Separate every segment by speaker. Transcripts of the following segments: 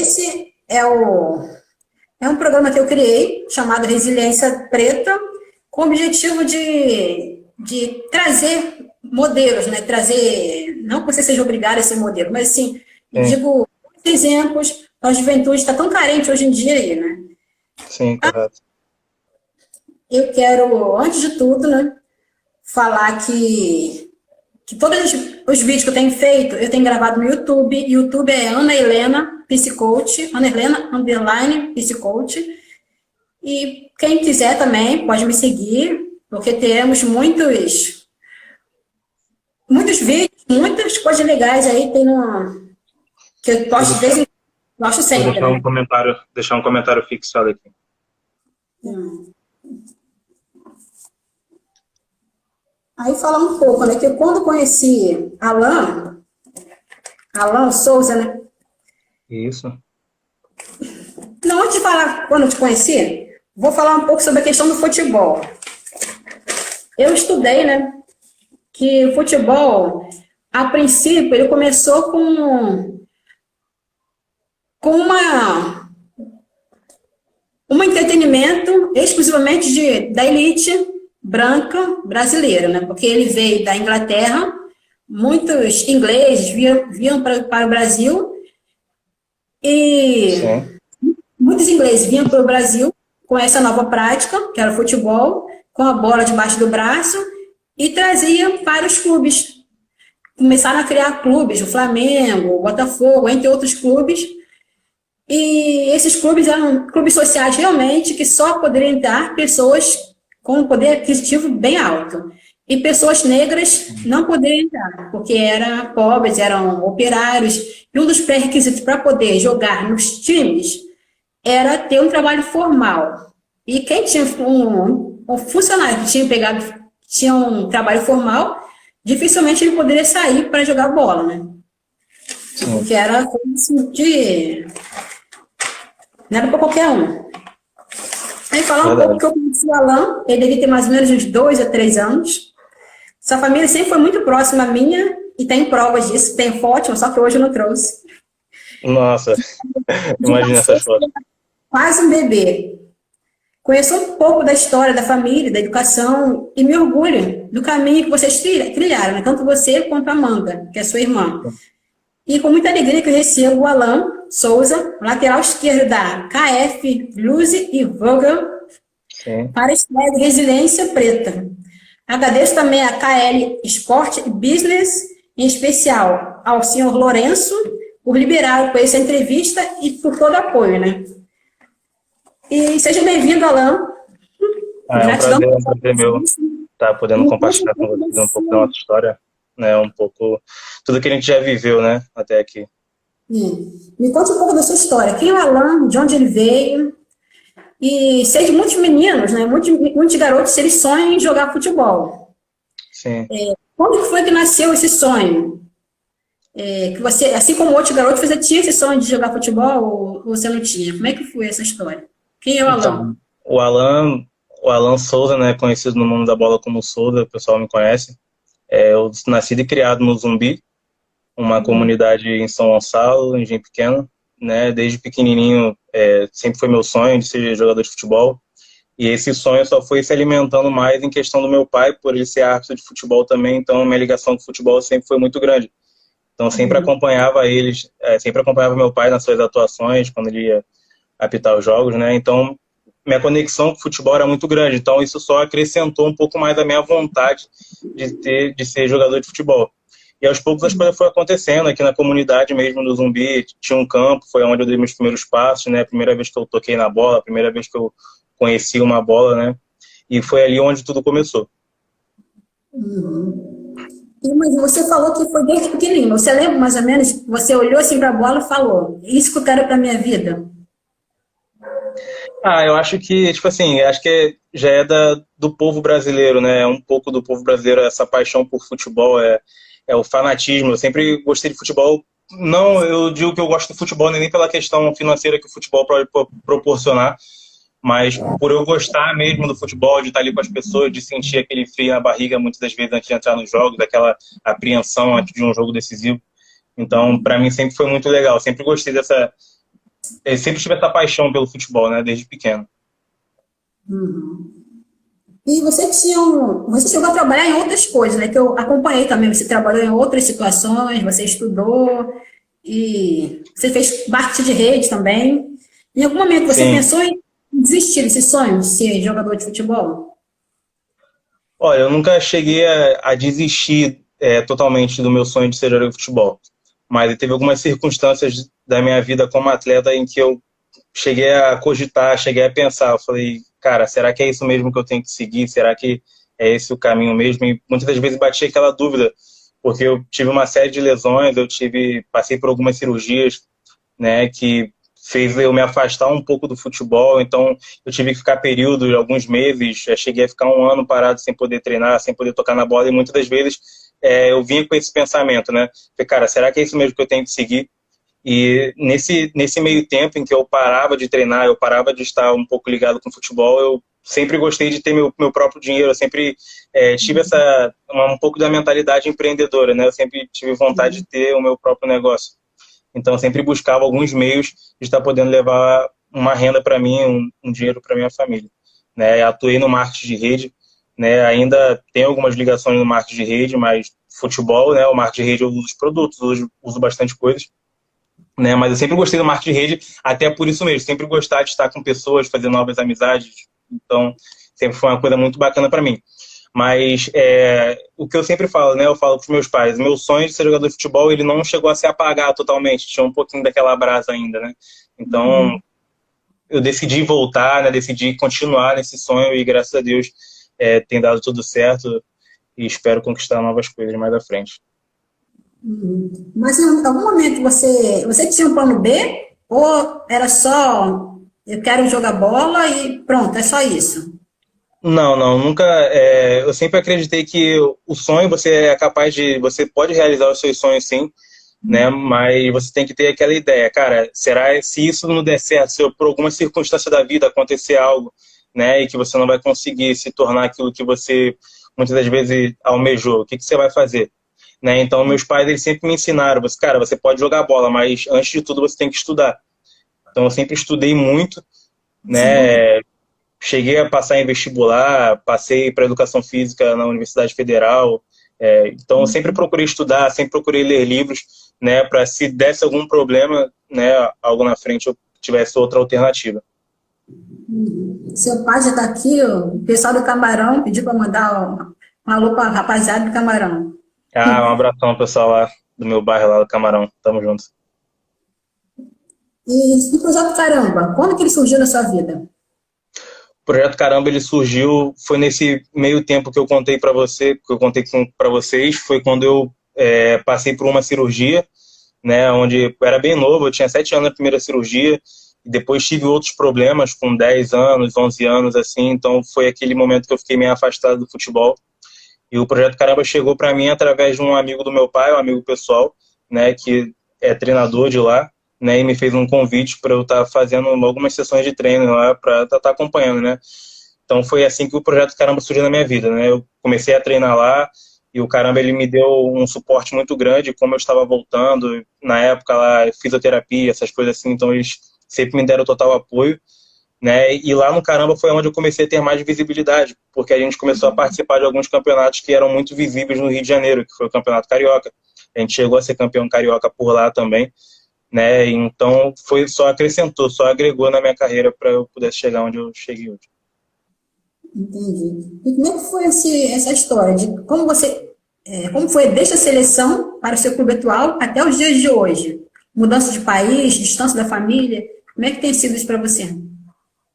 Speaker 1: esse é um programa que eu criei, chamado Resiliência Preta, com o objetivo de trazer modelos, né? Trazer, não que você seja obrigado a ser modelo, mas assim, digo, exemplos, a juventude está tão carente hoje em dia aí, né?
Speaker 2: Sim, correto.
Speaker 1: Eu quero, antes de tudo, né, falar que todos os vídeos que eu tenho feito, eu tenho gravado no YouTube. YouTube é Ana Helena Psicoach, Ana Helena _ Psicoach. E quem quiser também pode me seguir, porque temos muitos vídeos, muitas coisas legais aí, que eu posto de vez em quando, gosto sempre.
Speaker 2: Vou deixar um comentário fixado aqui.
Speaker 1: Aí falar um pouco, né, que quando conheci Alan Souza, né?
Speaker 2: Isso.
Speaker 1: Não, antes de falar quando eu te conheci, vou falar um pouco sobre a questão do futebol. Eu estudei, né, que o futebol, a princípio, ele começou com um entretenimento exclusivamente da elite branca brasileira, né? Porque ele veio da Inglaterra, muitos ingleses vinham para o Brasil e muitos ingleses vinham para o Brasil com essa nova prática, que era o futebol, com a bola debaixo do braço, e traziam para os clubes. Começaram a criar clubes, o Flamengo, o Botafogo, entre outros clubes. E esses clubes eram clubes sociais realmente que só poderiam entrar pessoas com um poder aquisitivo bem alto. E pessoas negras não poderiam entrar, porque eram pobres, eram operários. E um dos pré-requisitos para poder jogar nos times era ter um trabalho formal. E quem tinha um funcionário que tinha um trabalho formal, dificilmente ele poderia sair para jogar bola, né? Porque era coisa assim não era para qualquer um. Aí falar um pouco que eu conheci o Alan, ele devia ter mais ou menos uns 2 a 3 anos. Sua família sempre foi muito próxima à minha, e tem provas disso, tem foto, só que hoje eu não trouxe.
Speaker 2: Nossa, imagina essas fotos.
Speaker 1: Quase um bebê. Conheço um pouco da história da família, da educação, e me orgulho do caminho que vocês trilharam, né? Tanto você quanto a Amanda, que é sua irmã. E com muita alegria que eu recebo o Alan Souza, lateral esquerdo da KF Luz e Vogel, para a estreia de Resiliência Preta. Agradeço também a KL Sport Business, em especial ao senhor Lourenço, por liberar com essa entrevista e por todo o apoio, né? E seja bem-vindo, Alan.
Speaker 2: É um prazer meu estar podendo compartilhar com vocês um pouco da nossa história, né? Um pouco tudo que a gente já viveu, né? Até aqui.
Speaker 1: Me conte um pouco da sua história. Quem é o Alan? De onde ele veio? E sei de muitos meninos, né? Muitos garotos, eles sonham em jogar futebol.
Speaker 2: Sim.
Speaker 1: Quando foi que nasceu esse sonho? Que você, assim como outros garotos, você tinha esse sonho de jogar futebol ou você não tinha? Como é que foi essa história? Quem é o Alan?
Speaker 2: Então, o Alan Souza, né? Conhecido no mundo da bola como Souza, o pessoal me conhece. Eu nascido e criado no Zumbi, uma comunidade em São Gonçalo, em Engenho Pequeno, né? Desde pequenininho, sempre foi meu sonho de ser jogador de futebol. E esse sonho só foi se alimentando mais em questão do meu pai, por ele ser árbitro de futebol também. Então, minha ligação com o futebol sempre foi muito grande. Então, sempre acompanhava eles, sempre acompanhava meu pai nas suas atuações, quando ele ia apitar os jogos, né? Então, minha conexão com o futebol era muito grande. Então, isso só acrescentou um pouco mais a minha vontade de ser jogador de futebol. E aos poucos as coisas foram acontecendo. Aqui na comunidade mesmo do Zumbi tinha um campo, foi onde eu dei meus primeiros passos, né? A primeira vez que eu toquei na bola, a primeira vez que eu conheci uma bola, né? E foi ali onde tudo começou.
Speaker 1: Mas você falou que foi desde pequenininho. Você lembra mais ou menos? Você olhou assim para a bola e falou: isso que eu quero para minha vida?
Speaker 2: Eu acho que, tipo assim, já é do povo brasileiro, né? É um pouco do povo brasileiro essa paixão por futebol, é o fanatismo. Eu sempre gostei de futebol. Não, eu digo que eu gosto de futebol nem pela questão financeira que o futebol pode proporcionar, mas por eu gostar mesmo do futebol, de estar ali com as pessoas, de sentir aquele frio na barriga muitas das vezes antes de entrar nos jogos, daquela apreensão antes de um jogo decisivo. Então, para mim sempre foi muito legal. Sempre gostei Eu sempre tive essa paixão pelo futebol, né, desde pequeno.
Speaker 1: Uhum. E você chegou a trabalhar em outras coisas, né? Que eu acompanhei também. Você trabalhou em outras situações, você estudou e você fez parte de rede também. Em algum momento você
Speaker 2: Sim.
Speaker 1: pensou em desistir desse sonho de ser jogador de futebol?
Speaker 2: Olha, eu nunca cheguei a desistir totalmente do meu sonho de ser jogador de futebol. Mas teve algumas circunstâncias da minha vida como atleta em que eu cheguei a cogitar, cheguei a pensar. Eu falei, cara, será que é isso mesmo que eu tenho que seguir? Será que é esse o caminho mesmo? E muitas das vezes batia aquela dúvida, porque eu tive uma série de lesões, passei por algumas cirurgias, né, que fez eu me afastar um pouco do futebol, então eu tive que ficar períodos, alguns meses, cheguei a ficar um ano parado sem poder treinar, sem poder tocar na bola, e muitas das vezes eu vinha com esse pensamento, né, falei, cara, será que é isso mesmo que eu tenho que seguir? E nesse meio tempo em que eu parava de treinar, eu parava de estar um pouco ligado com o futebol, eu sempre gostei de ter meu próprio dinheiro, eu sempre tive um pouco da mentalidade empreendedora, né? Eu sempre tive vontade de ter o meu próprio negócio. Então, eu sempre buscava alguns meios de estar podendo levar uma renda para mim, um dinheiro para minha família. Né? Atuei no marketing de rede, né? Ainda tenho algumas ligações no marketing de rede, mas futebol, né? O marketing de rede eu uso os produtos, uso bastante coisas. Né? Mas eu sempre gostei do marketing de rede, até por isso mesmo, sempre gostar de estar com pessoas, fazer novas amizades. Então, sempre foi uma coisa muito bacana para mim. Mas o que eu sempre falo, né? Eu falo para os meus pais, meu sonho de ser jogador de futebol, ele não chegou a se apagar totalmente, tinha um pouquinho daquela brasa ainda, né? Então, eu decidi voltar, né? Decidi continuar nesse sonho e graças a Deus tem dado tudo certo e espero conquistar novas coisas mais à frente.
Speaker 1: Mas em algum momento você tinha um plano B? Ou era só eu quero jogar bola e pronto, é só isso?
Speaker 2: Não, não, nunca. Eu sempre acreditei que o sonho você é capaz de. Você pode realizar os seus sonhos sim, né? Mas você tem que ter aquela ideia, cara, será se isso não der certo, se por alguma circunstância da vida acontecer algo, né, e que você não vai conseguir se tornar aquilo que você muitas das vezes almejou, o que você vai fazer? Né? Então, meus pais eles sempre me ensinaram, cara, você pode jogar bola, mas antes de tudo você tem que estudar. Então, eu sempre estudei muito,
Speaker 1: Sim.
Speaker 2: né? Cheguei a passar em vestibular, passei para educação física na Universidade Federal. Então, eu sempre procurei estudar, sempre procurei ler livros, né, para se desse algum problema, né, algo na frente, eu tivesse outra alternativa.
Speaker 1: Seu pai já está aqui, o pessoal do Camarão pediu para mandar um alô para a rapaziada do Camarão.
Speaker 2: Ah, um abração, pessoal lá do meu bairro, lá do Camarão. Tamo junto.
Speaker 1: E o Projeto Caramba, quando que ele surgiu na sua vida?
Speaker 2: O Projeto Caramba, ele surgiu, foi nesse meio tempo que eu contei para você, que eu contei para vocês, foi quando eu passei por uma cirurgia, né, onde eu era bem novo, eu tinha 7 anos na primeira cirurgia, e depois tive outros problemas com 10 anos, 11 anos, assim, então foi aquele momento que eu fiquei meio afastado do futebol. E o Projeto Caramba chegou para mim através de um amigo do meu pai, um amigo pessoal, né, que é treinador de lá, né, e me fez um convite para eu estar fazendo algumas sessões de treino lá para estar acompanhando, né. Então foi assim que o Projeto Caramba surgiu na minha vida, né. Eu comecei a treinar lá e o Caramba ele me deu um suporte muito grande, como eu estava voltando na época lá, fisioterapia, essas coisas assim, então eles sempre me deram total apoio, né? E lá no Caramba foi onde eu comecei a ter mais visibilidade, porque a gente começou a participar de alguns campeonatos que eram muito visíveis no Rio de Janeiro, que foi o Campeonato Carioca. A gente chegou a ser campeão carioca por lá também, né? Então foi só acrescentou, só agregou na minha carreira para eu pudesse chegar onde eu cheguei hoje.
Speaker 1: Entendi. E como é que foi essa história de como foi desde a seleção para o seu clube atual até os dias de hoje? Mudança de país, distância da família, como é que tem sido isso para você?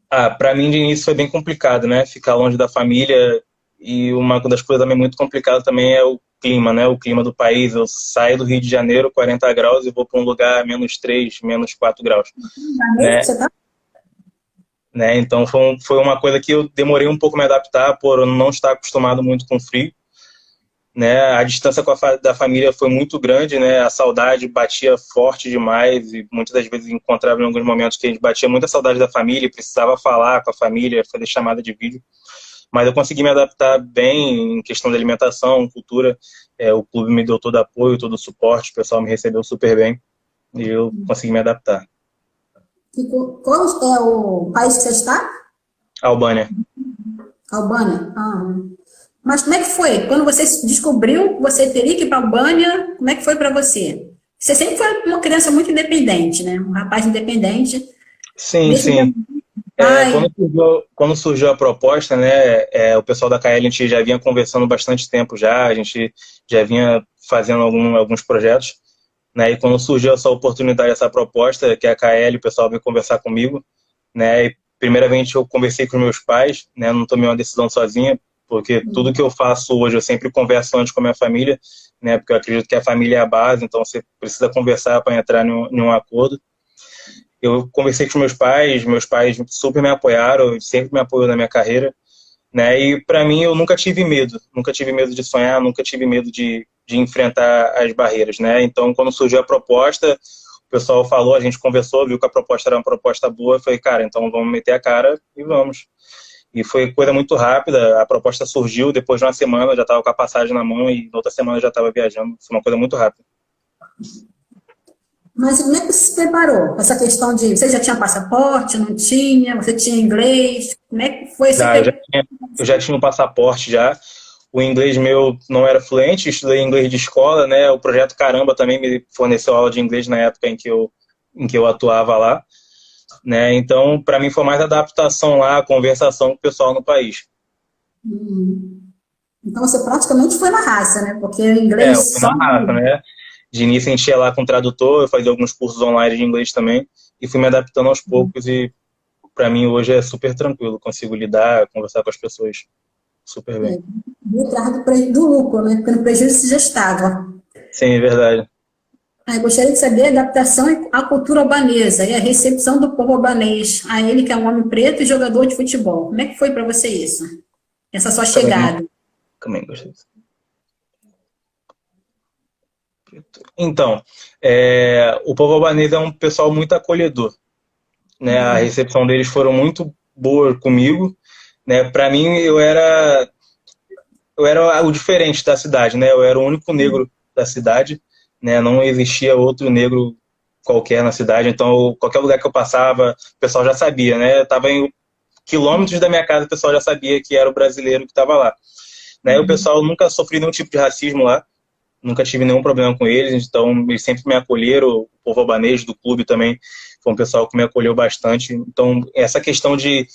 Speaker 2: Ah, para mim de início foi bem complicado, né? Ficar longe da família e uma das coisas também muito complicadas também é o clima, né? O clima do país. Eu saio do Rio de Janeiro, 40 graus, e vou para um lugar -3, -4 graus,
Speaker 1: Janeiro,
Speaker 2: né?
Speaker 1: você tá?
Speaker 2: Né? Então foi uma coisa que eu demorei um pouco a me adaptar por não estar acostumado muito com frio, né? A distância da família foi muito grande, né? A saudade batia forte demais e muitas das vezes encontrava em alguns momentos que a gente batia muita saudade da família, precisava falar com a família, fazer chamada de vídeo, mas eu consegui me adaptar bem em questão de alimentação, cultura. O clube me deu todo apoio, todo o suporte, o pessoal me recebeu super bem e eu consegui me adaptar.
Speaker 1: Qual é o país que você está?
Speaker 2: Albânia.
Speaker 1: Albânia? Ah. Mas como é que foi? Quando você descobriu que você teria que ir para a Albânia, como é que foi para você? Você sempre foi uma criança muito independente, né? Um rapaz independente,
Speaker 2: Sim,
Speaker 1: mesmo
Speaker 2: sim.
Speaker 1: tendo pai.
Speaker 2: Quando surgiu a proposta, né, o pessoal da KL, a gente já vinha conversando bastante tempo já, a gente já vinha fazendo alguns projetos, né, e quando surgiu essa oportunidade, essa proposta, que é a KL, o pessoal veio conversar comigo, né, e primeiramente eu conversei com meus pais, né, não tomei uma decisão sozinha, porque tudo que eu faço hoje eu sempre converso antes com a minha família, né, porque eu acredito que a família é a base, então você precisa conversar para entrar em um acordo. Eu conversei com meus pais super me apoiaram, sempre me apoiou na minha carreira, né? E para mim eu nunca tive medo de sonhar, nunca tive medo de enfrentar as barreiras, né? Então quando surgiu a proposta, o pessoal falou, a gente conversou, viu que a proposta era uma proposta boa, eu falei, cara, então vamos meter a cara e vamos. E foi coisa muito rápida, a proposta surgiu, depois de uma semana eu já estava com a passagem na mão e na outra semana eu já estava viajando, foi uma coisa muito rápida.
Speaker 1: Mas como é que você se preparou com essa questão de você já tinha passaporte, não tinha, você tinha inglês? Como é que foi esse
Speaker 2: Já, eu já tinha um passaporte já. O inglês meu não era fluente, estudei inglês de escola, né? O projeto Caramba também me forneceu aula de inglês na época em que eu atuava lá, né? Então, para mim foi mais adaptação lá, conversação com o pessoal no país.
Speaker 1: Então você praticamente foi na raça, né? Porque o
Speaker 2: Eu
Speaker 1: inglês
Speaker 2: fui
Speaker 1: só.
Speaker 2: na raça, né? De início a gente ia lá com tradutor, eu fazia alguns cursos online de inglês também e fui me adaptando aos poucos e para mim hoje é super tranquilo, consigo lidar, conversar com as pessoas super bem.
Speaker 1: Atrás do lucro, né? Porque no prejuízo você já estava.
Speaker 2: Sim, é verdade.
Speaker 1: Gostaria de saber a adaptação à cultura albanesa e a recepção do povo albanês a ele, que é um homem preto e jogador de futebol. Como é que foi para você isso? Essa sua
Speaker 2: Também,
Speaker 1: chegada?
Speaker 2: também gostei. Então, o povo albanês é um pessoal muito acolhedor, né? A recepção deles foram muito boa comigo, né? Para mim, eu era o diferente da cidade, né? Eu era o único negro da cidade, né? Não existia outro negro qualquer na cidade, então qualquer lugar que eu passava, o pessoal já sabia, né? Eu estava em quilômetros da minha casa, o pessoal já sabia que era o brasileiro que estava lá, né? O pessoal nunca sofreu nenhum tipo de racismo lá. Nunca tive nenhum problema com eles, então eles sempre me acolheram, o povo albanês do clube também foi um pessoal que me acolheu bastante. Então, essa questão de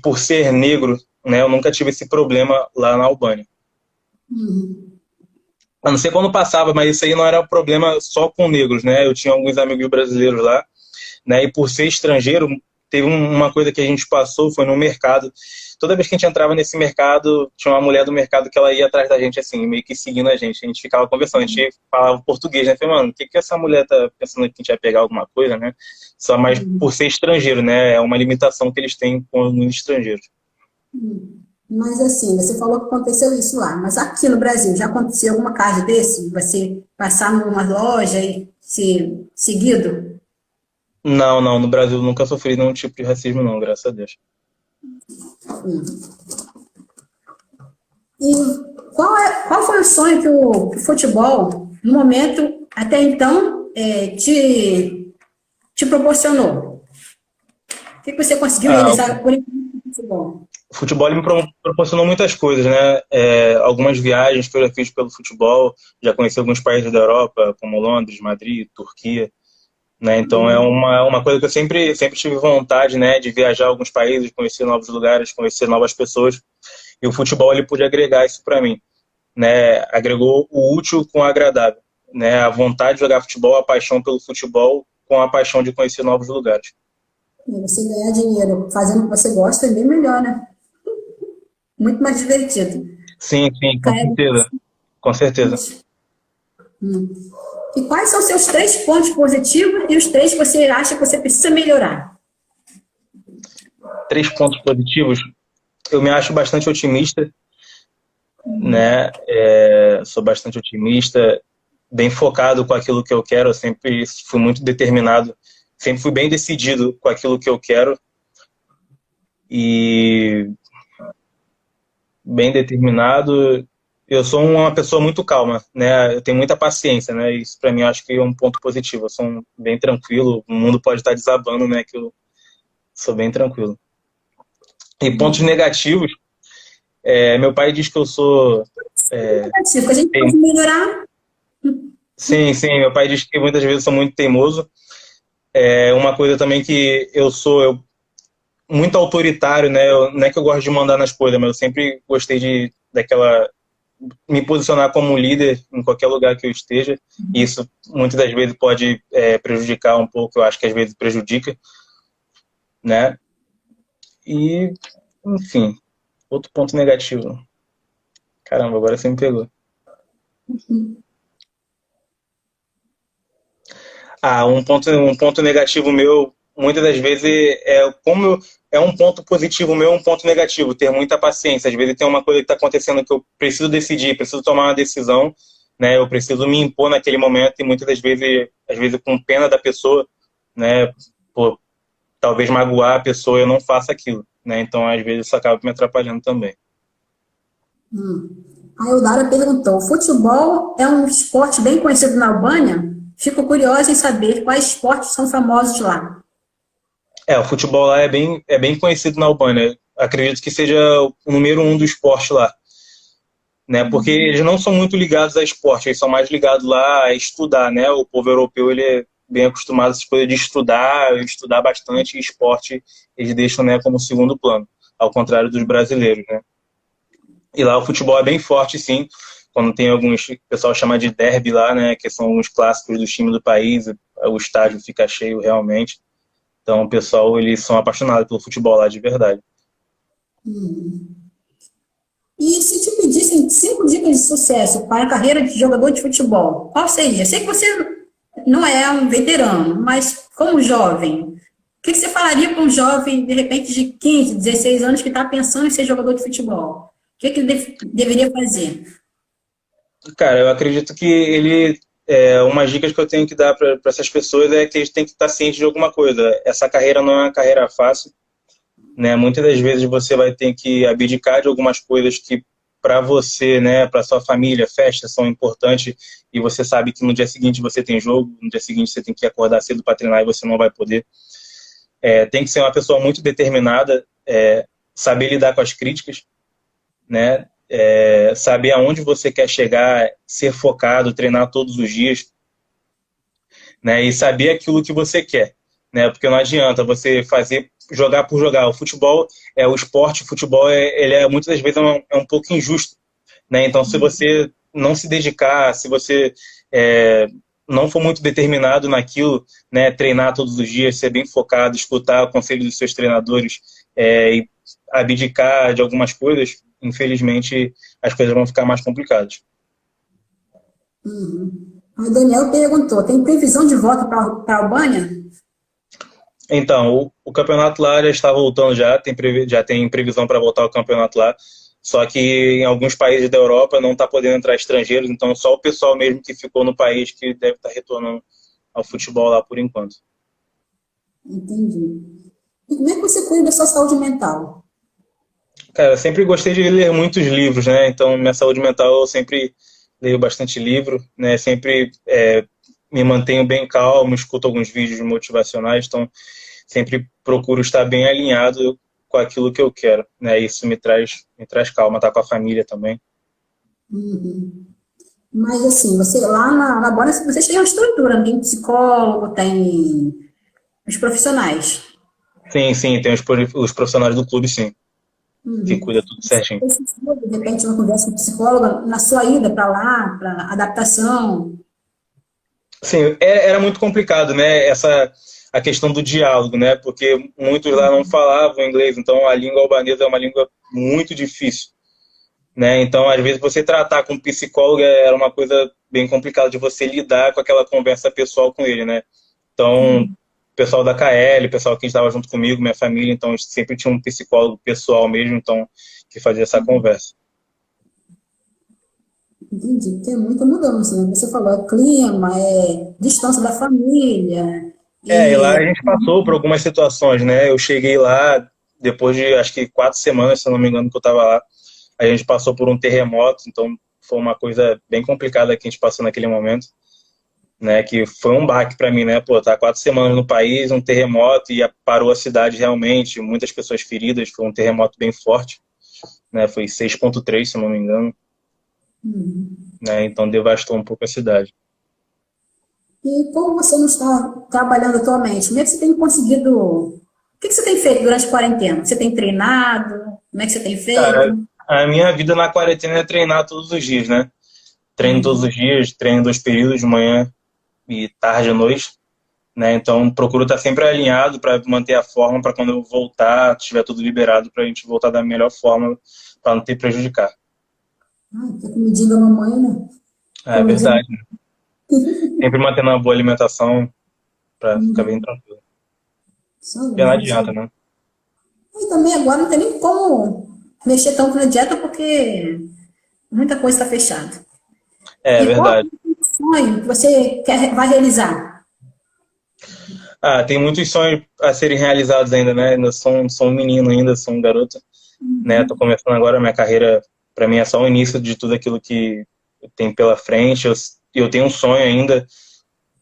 Speaker 2: por ser negro, né, eu nunca tive esse problema lá na Albânia. A não ser quando passava, mas isso aí não era um problema só com negros, né? Eu tinha alguns amigos brasileiros lá, né? E por ser estrangeiro, teve uma coisa que a gente passou, foi no mercado. Toda vez que a gente entrava nesse mercado, tinha uma mulher do mercado que ela ia atrás da gente, assim, meio que seguindo a gente. A gente ficava conversando, a gente falava português, né? Falei, mano, o que que essa mulher tá pensando que a gente ia pegar alguma coisa, né? Só mais por ser estrangeiro, né? É uma limitação que eles têm com os estrangeiros.
Speaker 1: Mas assim, você falou que aconteceu isso lá, mas aqui no Brasil já aconteceu alguma caso desse? Você passar numa loja e ser seguido?
Speaker 2: Não, não, no Brasil eu nunca sofri nenhum tipo de racismo, não, graças a Deus.
Speaker 1: E qual foi o sonho que o futebol, no momento, até então, te proporcionou? O que você conseguiu
Speaker 2: Ah,
Speaker 1: realizar por enquanto no futebol?
Speaker 2: o futebol ele me proporcionou muitas coisas, né? Algumas viagens que eu já fiz pelo futebol, já conheci alguns países da Europa, como Londres, Madrid, Turquia, né? Então é uma coisa que eu sempre tive vontade, né? De viajar a alguns países, conhecer novos lugares, conhecer novas pessoas. E o futebol ele pôde agregar isso para mim, né? Agregou o útil com o agradável, né? A vontade de jogar futebol, a paixão pelo futebol, com a paixão de conhecer novos lugares.
Speaker 1: E você ganhar dinheiro fazendo o que você gosta é bem melhor, né? Muito mais divertido.
Speaker 2: Sim, sim, com
Speaker 1: Cara,
Speaker 2: certeza, com certeza.
Speaker 1: e quais são os seus 3 pontos positivos e os 3 que você acha que você precisa melhorar?
Speaker 2: 3 pontos positivos. Eu me acho bastante otimista, né? Sou bastante otimista, bem focado com aquilo que eu quero. Eu sempre fui muito determinado, sempre fui bem decidido com aquilo que eu quero e bem determinado. Eu sou uma pessoa muito calma, né? Eu tenho muita paciência, né? Isso para mim eu acho que é um ponto positivo. Eu sou bem tranquilo. O mundo pode estar desabando, né? Que eu sou bem tranquilo. E pontos negativos, meu pai diz que eu sou.
Speaker 1: Negativo, que a gente pode melhorar.
Speaker 2: Sim, sim. Meu pai diz que muitas vezes eu sou muito teimoso. Uma coisa também que eu muito autoritário, né? Não é que eu gosto de mandar nas coisas, mas eu sempre gostei daquela me posicionar como líder em qualquer lugar que eu esteja. E isso muitas das vezes pode prejudicar um pouco. Eu acho que às vezes prejudica, né? E, enfim, outro ponto negativo. Caramba, agora você me pegou. Um ponto negativo meu, muitas das vezes, é um ponto positivo meu, um ponto negativo, ter muita paciência. Às vezes tem uma coisa que está acontecendo que eu preciso decidir, preciso tomar uma decisão, né? Eu preciso me impor naquele momento e muitas das vezes, às vezes com pena da pessoa, né? Por talvez magoar a pessoa, eu não faço aquilo, né? Então, às vezes, isso acaba me atrapalhando também.
Speaker 1: A Eudara perguntou: o futebol é um esporte bem conhecido na Albânia? Fico curiosa em saber quais esportes são famosos lá.
Speaker 2: O futebol lá é bem conhecido na Albânia. Acredito que seja o número um do esporte lá, né? Porque eles não são muito ligados a esporte, eles são mais ligados lá a estudar, né? O povo europeu, ele é bem acostumado a essas coisas de estudar bastante, e esporte eles deixam, né, como segundo plano, ao contrário dos brasileiros, né? E lá o futebol é bem forte, sim. Quando tem alguns, o pessoal chama de derby lá, né? Que são alguns clássicos do time do país, o estádio fica cheio realmente. Então, o pessoal, eles são apaixonados pelo futebol lá de verdade.
Speaker 1: E se te pedissem 5 dicas de sucesso para a carreira de jogador de futebol, qual seria? Sei que você não é um veterano, mas como jovem, o que você falaria para um jovem, de repente, de 15, 16 anos que está pensando em ser jogador de futebol? O que ele deveria fazer?
Speaker 2: Cara, eu acredito que umas dicas que eu tenho que dar para essas pessoas é que eles têm que estar cientes de alguma coisa. Essa carreira não é uma carreira fácil, né? Muitas das vezes você vai ter que abdicar de algumas coisas que para você, né, para sua família, festas são importantes e você sabe que no dia seguinte você tem jogo, no dia seguinte você tem que acordar cedo para treinar e você não vai poder. Tem que ser uma pessoa muito determinada, saber lidar com as críticas, né? Saber aonde você quer chegar, ser focado, treinar todos os dias, né? E saber aquilo que você quer, né? Porque não adianta você jogar por jogar. O futebol o esporte, o futebol ele muitas das vezes um pouco injusto, né? Então, se você não se dedicar, se você não for muito determinado naquilo, né? Treinar todos os dias, ser bem focado, escutar o conselho dos seus treinadores e abdicar de algumas coisas, infelizmente as coisas vão ficar mais complicadas.
Speaker 1: O Daniel perguntou: tem previsão de volta para a Albânia?
Speaker 2: Então, o campeonato lá já está voltando já tem previsão para voltar ao campeonato lá, só que em alguns países da Europa não está podendo entrar estrangeiros, então só o pessoal mesmo que ficou no país que deve estar retornando ao futebol lá por enquanto.
Speaker 1: Entendi. E como é que você cuida da sua saúde mental?
Speaker 2: Cara, eu sempre gostei de ler muitos livros, né? Então, minha saúde mental eu sempre leio bastante livro, né? Sempre me mantenho bem calmo, escuto alguns vídeos motivacionais, então sempre procuro estar bem alinhado com aquilo que eu quero, né? Isso me traz calma, tá com a família também.
Speaker 1: Mas assim, você lá na Bona, vocês têm uma estrutura, né? Tem psicólogo, tem os profissionais.
Speaker 2: Sim, sim, tem os profissionais do clube, sim, que cuida tudo
Speaker 1: Você
Speaker 2: certinho.
Speaker 1: precisou, de repente, uma conversa com o psicólogo na sua ida para lá, para adaptação?
Speaker 2: Sim, era muito complicado, né? A questão do diálogo, né? Porque muitos lá não falavam inglês, então a língua albanesa é uma língua muito difícil, né? Então, às vezes, você tratar com um psicólogo era uma coisa bem complicada de você lidar com aquela conversa pessoal com ele, né? Então, o pessoal da KL, o pessoal que estava junto comigo, minha família, então sempre tinha um psicólogo pessoal mesmo, então, que fazia essa conversa.
Speaker 1: Entendi, tem muita mudança, né? Você falou, clima, distância da família,
Speaker 2: E lá a
Speaker 1: e
Speaker 2: gente passou por algumas situações, né? Eu cheguei lá depois de, acho que 4 semanas, se eu não me engano, que eu estava lá. A gente passou por um terremoto, então foi uma coisa bem complicada que a gente passou naquele momento, né? Que foi um baque para mim, né? Pô, tá 4 semanas no país, um terremoto e parou a cidade realmente, muitas pessoas feridas, foi um terremoto bem forte, né? Foi 6,3, se eu não me engano, né? Então devastou um pouco a cidade.
Speaker 1: E como você não está trabalhando atualmente, como é que você tem conseguido... O que você tem feito durante a quarentena? Você tem treinado? Como é que você tem
Speaker 2: Cara,
Speaker 1: feito?
Speaker 2: a minha vida na quarentena é treinar todos os dias, né? Treino todos os dias, treino 2 períodos, de manhã e tarde à noite, né? Então procuro estar sempre alinhado para manter a forma para quando eu voltar, estiver tudo liberado, para a gente voltar da melhor forma para não ter prejudicar.
Speaker 1: Ah, tá comidinha da mamãe, né?
Speaker 2: É
Speaker 1: Comidinha.
Speaker 2: verdade, né? Sempre mantendo uma boa alimentação para ficar bem tranquilo. Porque não
Speaker 1: Saúde.
Speaker 2: adianta, né?
Speaker 1: E também agora não tem nem como mexer tanto na dieta porque muita coisa está fechada.
Speaker 2: É
Speaker 1: E qual é
Speaker 2: verdade.
Speaker 1: o sonho que você vai realizar?
Speaker 2: Ah, tem muitos sonhos a serem realizados ainda, né? Ainda sou um menino ainda, sou um garoto, né? Tô começando agora a minha carreira, para mim é só o início de tudo aquilo que tem pela frente. Eu tenho um sonho ainda,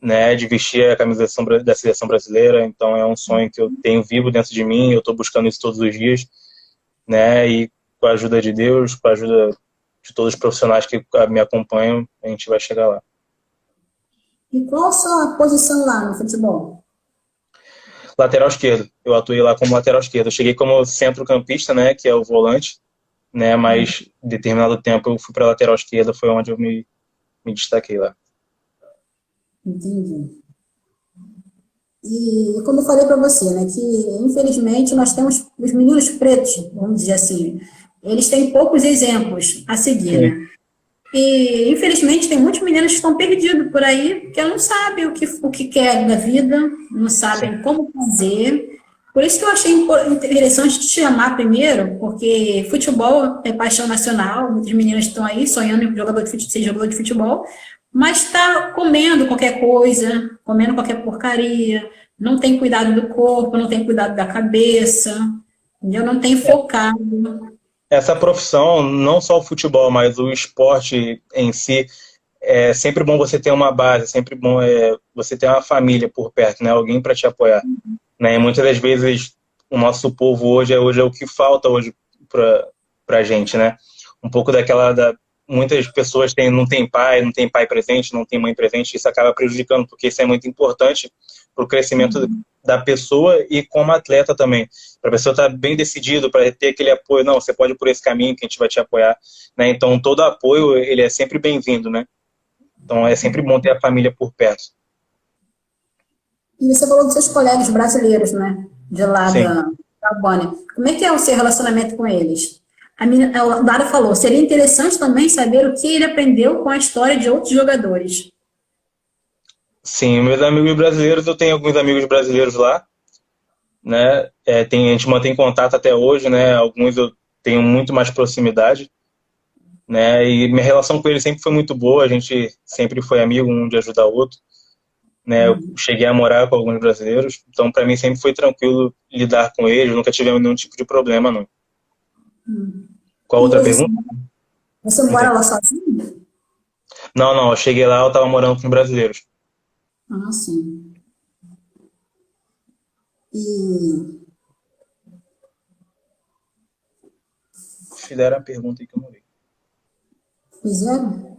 Speaker 2: né, de vestir a camisa da seleção brasileira, então é um sonho que eu tenho vivo dentro de mim, eu tô buscando isso todos os dias, né? E com a ajuda de Deus, com a ajuda de todos os profissionais que me acompanham, a gente vai chegar lá.
Speaker 1: E qual a sua posição lá no futebol?
Speaker 2: Lateral esquerdo. Eu atuei lá como lateral esquerdo. Eu cheguei como centrocampista, né, que é o volante, né, mas em determinado tempo eu fui para lateral esquerda, foi onde eu me destaquei lá.
Speaker 1: Entendi. E como eu falei para você, né, que infelizmente nós temos os meninos pretos, vamos dizer assim, eles têm poucos exemplos a seguir,
Speaker 2: Sim.
Speaker 1: né? E infelizmente tem muitos meninos que estão perdidos por aí, que não sabem o que querem da vida, não
Speaker 2: Sim.
Speaker 1: sabem como fazer. Por isso que eu achei interessante te chamar primeiro, porque futebol é paixão nacional, muitos meninos estão aí sonhando em ser jogador de futebol, mas está comendo qualquer coisa, comendo qualquer porcaria, não tem cuidado do corpo, não tem cuidado da cabeça, entendeu? Não tem focado.
Speaker 2: Essa profissão, não só o futebol, mas o esporte em si, é sempre bom você ter uma base, é sempre bom você ter uma família por perto, né? Alguém para te apoiar, né? E muitas das vezes o nosso povo hoje é o que falta hoje para a gente, né? Um pouco muitas pessoas não tem pai presente, não tem mãe presente, isso acaba prejudicando, porque isso é muito importante para o crescimento da pessoa e como atleta também. Para a pessoa estar bem decidido, para ter aquele apoio, não, você pode ir por esse caminho que a gente vai te apoiar, né? Então todo apoio, ele é sempre bem-vindo, né? Então é sempre bom ter a família por perto.
Speaker 1: E você falou dos seus colegas brasileiros, né? De lá
Speaker 2: Sim.
Speaker 1: da Albânia. Como é que é o seu relacionamento com eles? A Lara falou, seria interessante também saber o que ele aprendeu com a história de outros jogadores.
Speaker 2: Sim, meus amigos brasileiros, eu tenho alguns amigos brasileiros lá, né? A gente mantém contato até hoje, né? Alguns eu tenho muito mais proximidade, né? E minha relação com eles sempre foi muito boa, a gente sempre foi amigo, um de ajudar o outro, né? Eu cheguei a morar com alguns brasileiros, então para mim sempre foi tranquilo lidar com eles, nunca tivemos nenhum tipo de problema, não. Qual a
Speaker 1: E
Speaker 2: outra
Speaker 1: hoje
Speaker 2: pergunta?
Speaker 1: você
Speaker 2: Não
Speaker 1: mora
Speaker 2: entendi.
Speaker 1: lá sozinho?
Speaker 2: Não, não, eu cheguei lá, eu tava morando com brasileiros.
Speaker 1: Ah, sim. E
Speaker 2: Fizeram a pergunta aí que eu não vi.
Speaker 1: fizeram?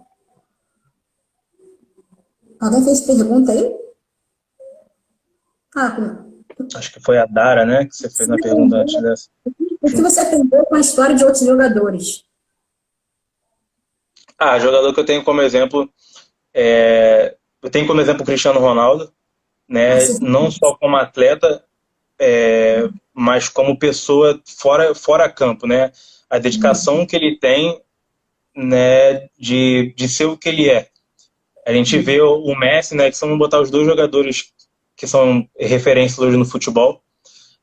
Speaker 1: Alguém fez pergunta aí? Ah,
Speaker 2: Acho que foi a Dara, né, que você fez na pergunta antes dessa.
Speaker 1: o que você aprendeu com a história de outros jogadores?
Speaker 2: Jogador que eu tenho como exemplo, eu tenho como exemplo o Cristiano Ronaldo,
Speaker 1: Ah,
Speaker 2: né, não só como atleta, mas como pessoa fora campo, né, a dedicação que ele tem, né, de ser o que ele é. A gente vê o Messi, né, que são botar os dois jogadores que são referências hoje no futebol,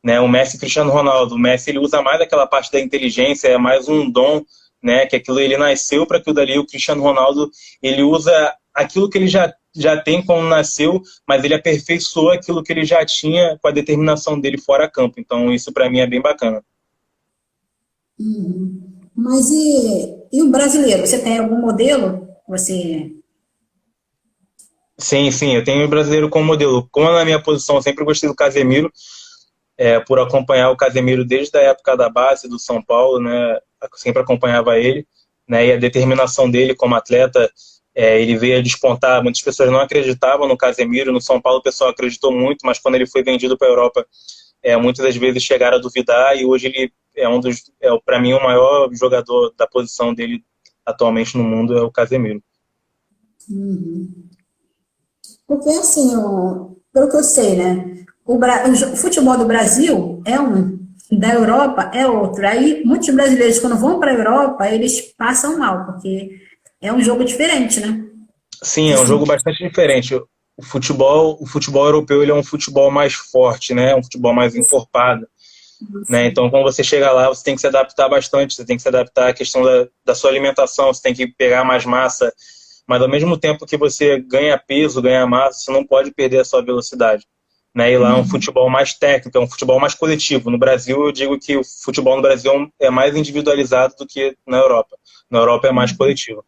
Speaker 2: né, o Messi e o Cristiano Ronaldo. O Messi, ele usa mais aquela parte da inteligência, é mais um dom, né, que aquilo ele nasceu para aquilo dali. O Cristiano Ronaldo, ele usa aquilo que ele já tem quando nasceu, mas ele aperfeiçoou aquilo que ele já tinha com a determinação dele fora campo. Então isso para mim é bem bacana.
Speaker 1: Mas e o brasileiro? Você tem algum modelo? Você.
Speaker 2: Sim, sim, eu tenho o brasileiro como modelo. Como na minha posição, eu sempre gostei do Casemiro, por acompanhar o Casemiro desde a época da base do São Paulo, né? Eu sempre acompanhava ele, né? E a determinação dele como atleta, ele veio a despontar. Muitas pessoas não acreditavam no Casemiro, no São Paulo o pessoal acreditou muito, mas quando ele foi vendido para a Europa, muitas das vezes chegaram a duvidar e hoje ele é para mim, o maior jogador da posição dele atualmente no mundo é o Casemiro.
Speaker 1: Uhum. Porque, assim, pelo que eu sei, né? O futebol do Brasil é um, da Europa é outro. Aí, muitos brasileiros, quando vão para a Europa, eles passam mal, porque é um jogo diferente, né?
Speaker 2: Sim, é um
Speaker 1: Assim,
Speaker 2: jogo bastante diferente. O futebol europeu ele é um futebol mais forte, né? Um futebol mais encorpado, né? Então, quando você chega lá, você tem que se adaptar bastante. Você tem que se adaptar à questão da sua alimentação. Você tem que pegar mais massa, mas ao mesmo tempo que você ganha peso, ganha massa, você não pode perder a sua velocidade, né? E lá é um futebol mais técnico, é um futebol mais coletivo. No Brasil, eu digo que o futebol no Brasil é mais individualizado do que na Europa. Na Europa é mais coletivo.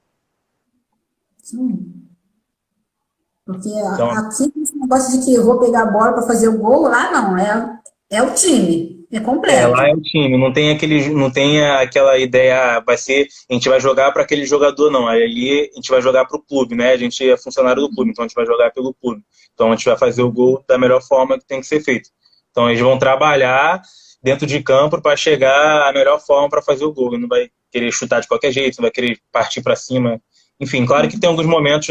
Speaker 1: sim. Porque
Speaker 2: Então,
Speaker 1: aqui esse negócio de que eu vou pegar a bola para fazer o gol, lá não, é o time, é
Speaker 2: lá é
Speaker 1: completo.
Speaker 2: o time, não tem aquela ideia, a gente vai jogar para aquele jogador, não. Aí a gente vai jogar para o clube, né? A gente é funcionário do clube, então a gente vai jogar pelo clube. Então a gente vai fazer o gol da melhor forma que tem que ser feito. Então eles vão trabalhar dentro de campo para chegar à melhor forma para fazer o gol. Não vai querer chutar de qualquer jeito, não vai querer partir para cima. Enfim, claro que tem alguns momentos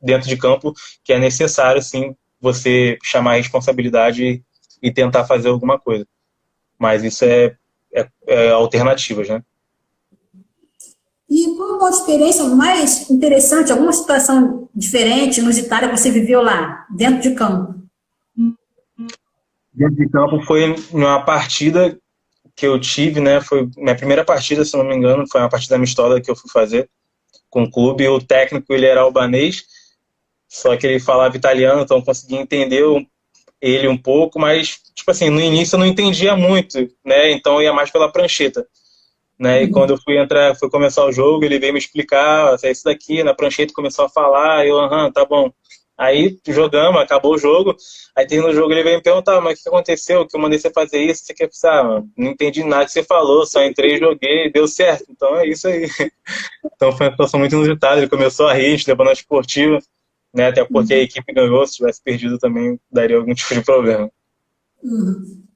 Speaker 2: dentro de campo que é necessário, sim, você chamar a responsabilidade e tentar fazer alguma coisa. Mas isso é alternativas, né?
Speaker 1: E qual a experiência mais interessante, alguma situação diferente, inusitada que você viveu lá, dentro de campo?
Speaker 2: Dentro de campo foi uma partida que eu tive, né? Foi minha primeira partida, se não me engano, foi uma partida amistosa que eu fui fazer com o clube. O técnico ele era albanês, só que ele falava italiano, então eu consegui entender ele um pouco, mas tipo assim, no início eu não entendia muito, né? Então eu ia mais pela prancheta. Né? E quando eu fui começar o jogo, ele veio me explicar, é isso daqui, na prancheta começou a falar, eu, aham, tá bom. Aí jogamos, acabou o jogo, aí terminou o jogo, ele veio me perguntar, mas o que aconteceu? Que eu mandei você fazer isso, você quer pensar, mano, não entendi nada que você falou, só entrei, joguei, deu certo. Então é isso aí. Então foi uma situação muito inusitada, ele começou a rir, a gente levou na esportiva, né? Até porque a equipe ganhou, se tivesse perdido também daria algum tipo de problema.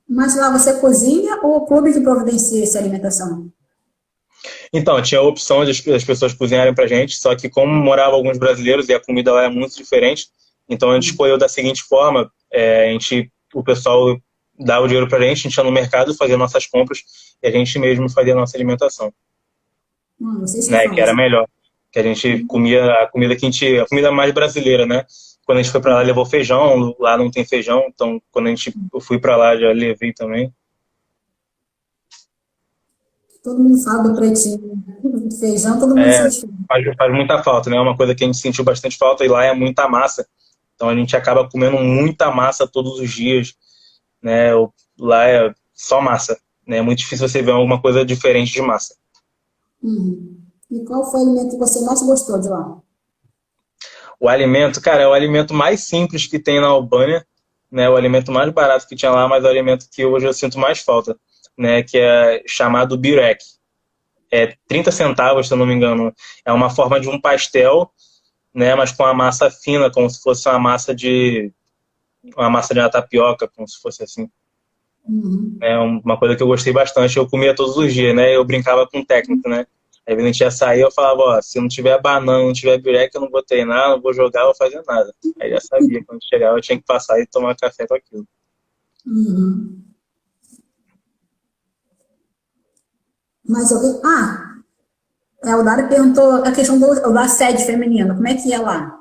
Speaker 1: Mas lá você cozinha ou o clube que providencia essa alimentação?
Speaker 2: Então, tinha a opção de as pessoas cozinharem pra gente, só que como moravam alguns brasileiros e a comida lá é muito diferente, então a gente escolheu da seguinte forma, o pessoal dava o dinheiro pra gente, a gente ia no mercado, fazia nossas compras e a gente mesmo fazia a nossa alimentação,
Speaker 1: Vocês que
Speaker 2: né, que era
Speaker 1: fazem.
Speaker 2: melhor. Que a gente comia a comida mais brasileira, né? Quando a gente foi pra lá, levou feijão, lá não tem feijão, então quando eu fui pra lá, já levei também.
Speaker 1: Todo mundo fala do pretinho, feijão, todo mundo
Speaker 2: É,
Speaker 1: sente falta.
Speaker 2: faz muita falta, né? É uma coisa que a gente sentiu bastante falta e lá é muita massa. Então a gente acaba comendo muita massa todos os dias, né? Lá é só massa, né? É muito difícil você ver alguma coisa diferente de massa.
Speaker 1: E qual foi o alimento que você mais gostou de lá?
Speaker 2: O alimento, cara, é o alimento mais simples que tem na Albânia, né? O alimento mais barato que tinha lá, mas é o alimento que hoje eu sinto mais falta, né? Que é chamado birek. É 30 centavos, se eu não me engano. É uma forma de um pastel, né? Mas com a massa fina, como se fosse uma massa de uma tapioca, como se fosse assim. É uma coisa que eu gostei bastante, eu comia todos os dias, né? Eu brincava com o técnico, né? Aí quando a gente ia sair, eu falava, ó, se não tiver banana, não tiver bireca, eu não vou treinar, não vou jogar, não vou fazer nada. Aí já sabia, quando chegava eu tinha que passar e tomar café com aquilo.
Speaker 1: Mas alguém. O Dário perguntou a questão do assédio feminino. Como é que é lá?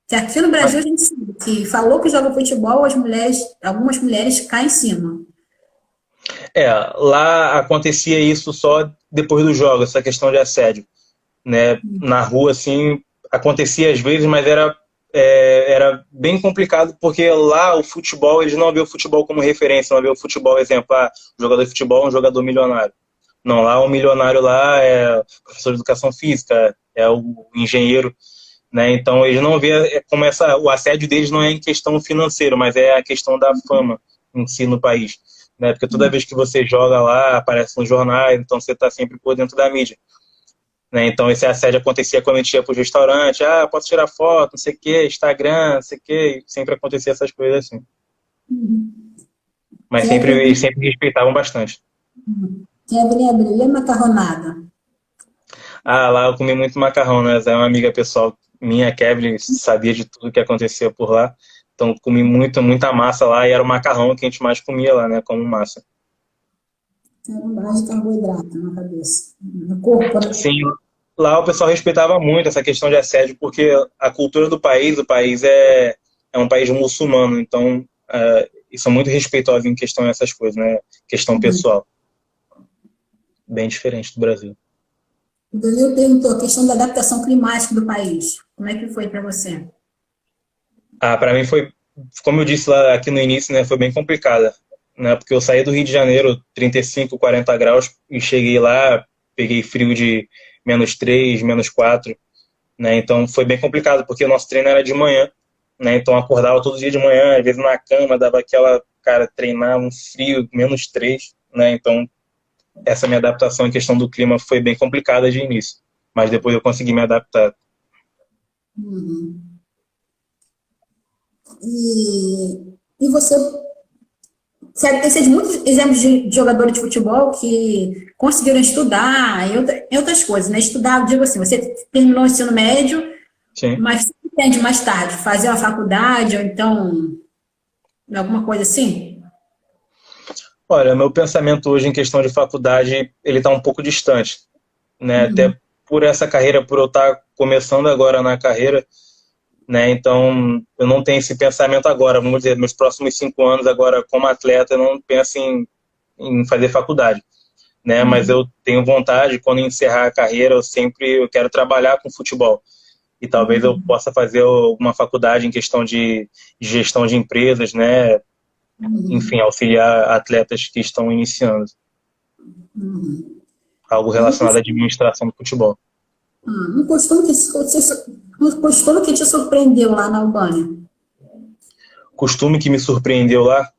Speaker 1: Que aqui no
Speaker 2: Mas,
Speaker 1: Brasil a gente sabe que falou que joga futebol, algumas mulheres caem em cima.
Speaker 2: lá acontecia isso só depois do jogo, essa questão de assédio, né? Na rua, assim, acontecia às vezes, mas era bem complicado, porque lá o futebol, eles não vê o futebol como referência, não vê o futebol exemplo, o jogador de futebol é um jogador milionário. Não, lá o milionário lá é professor de educação física, é o engenheiro, né? Então eles não vê como o assédio deles não é em questão financeira, mas é a questão da fama em si no país, né? Porque toda vez que você joga lá, aparece nos jornais, então você está sempre por dentro da mídia, né? Então esse assédio acontecia quando a gente ia para os restaurantes, posso tirar foto, não sei o que, Instagram, não sei o que, sempre acontecia essas coisas assim. Mas
Speaker 1: Kevin,
Speaker 2: sempre respeitavam bastante.
Speaker 1: Kevin abriu. E a macarronada?
Speaker 2: Lá eu comi muito macarrão, né? É uma amiga pessoal minha, Kevin, sabia de tudo que acontecia por lá. Então comi muita massa lá e era o macarrão que a gente mais comia lá, né? Como massa.
Speaker 1: Caramba, mais de carboidrato na cabeça. No corpo, né?
Speaker 2: Sim, lá o pessoal respeitava muito essa questão de assédio, porque a cultura do país, o país é um país muçulmano, então eles são muito respeitosos em questão dessas coisas, né? Questão pessoal. Bem diferente do Brasil.
Speaker 1: O Danilo perguntou a questão da adaptação climática do país. Como é que foi para você?
Speaker 2: Para mim foi, como eu disse lá aqui no início, né? Foi bem complicada, né? Porque eu saí do Rio de Janeiro, 35, 40 graus, e cheguei lá, peguei frio de -3, -4, né? Então foi bem complicado, porque o nosso treino era de manhã, né? Então eu acordava todo dia de manhã, às vezes na cama, dava aquela, cara, treinar um frio, -3, né? Então essa minha adaptação em questão do clima foi bem complicada de início, mas depois eu consegui me adaptar.
Speaker 1: Uhum. E você sabe, tem muitos exemplos de jogadores de futebol que conseguiram estudar e outras coisas, né? Estudar, digo assim, você terminou o ensino médio,
Speaker 2: Sim.
Speaker 1: mas você pretende mais tarde fazer uma faculdade ou então alguma coisa assim?
Speaker 2: Olha, meu pensamento hoje em questão de faculdade, ele está um pouco distante, né? Até por essa carreira, por eu estar começando agora na carreira, né? Então, eu não tenho esse pensamento agora. Vamos dizer, meus próximos 5 anos agora como atleta, eu não penso em fazer faculdade, né? Mas eu tenho vontade, quando encerrar a carreira, eu quero trabalhar com futebol. E talvez eu possa fazer alguma faculdade em questão de gestão de empresas, né? Enfim, auxiliar atletas que estão iniciando. Algo relacionado à administração do futebol.
Speaker 1: Um costume que te surpreendeu lá na Albânia?
Speaker 2: Costume que me surpreendeu lá?